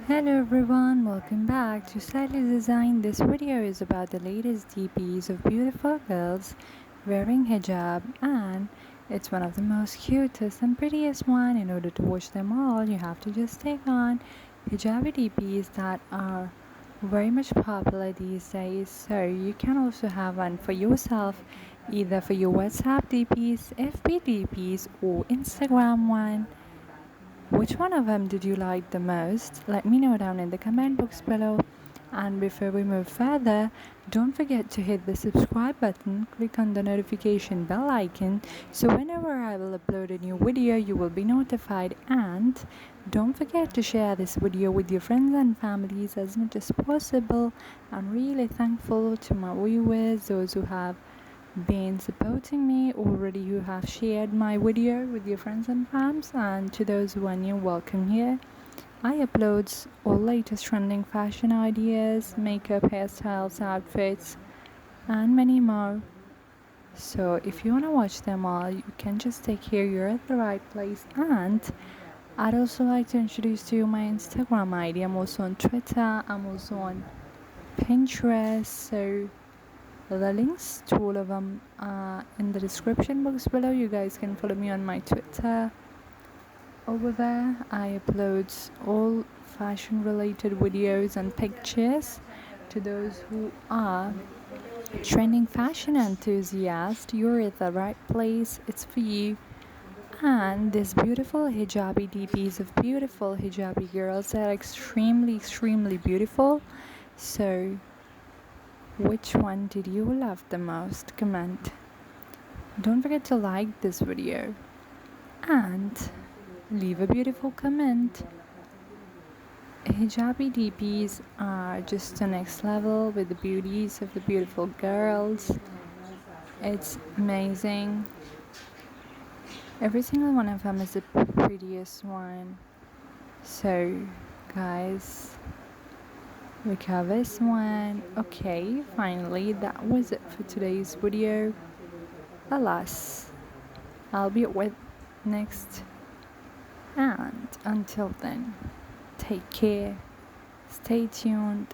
Hello everyone, welcome back to Stylish Design. This video is about the latest DPs of beautiful girls wearing hijab, and it's one of the most cutest and prettiest one. In order to watch them all, you have to just take on hijabi DPs that are very much popular these days. So you can also have one for yourself, either for your WhatsApp DPs, FB DPs, or Instagram one. Which one of them did you like the most? Let me know down in the comment box below. And before we move further, don't forget to hit the subscribe button, click on the notification bell icon, so whenever I will upload a new video you will be notified. And don't forget to share this video with your friends and families as much as possible. I'm really thankful to my viewers, those who have been supporting me already, who have shared my video with your friends and fams, and to those who are new, welcome here. I upload all latest trending fashion ideas, makeup, hairstyles, outfits, and many more. So if you want to watch them all, you can just take here, you're at the right place. And I'd also like to introduce to you my Instagram ID. I'm also on Twitter, I'm also on Pinterest, so the links to all of them are in the description box below. You guys can follow me on my Twitter. Over there I upload all fashion related videos and pictures. To those who are trending fashion enthusiasts, you're at the right place, it's for you. And these beautiful hijabi DPs of beautiful hijabi girls that are extremely beautiful. So which one did you love the most? Comment. Don't forget to like this video and leave a beautiful comment. Hijabi DPs are just the next level with the beauties of the beautiful girls. It's amazing. Every single one of them is the prettiest one. So guys, look at this one. Okay, finally that was it for today's video. Alas, I'll be with next, and until then, take care, stay tuned,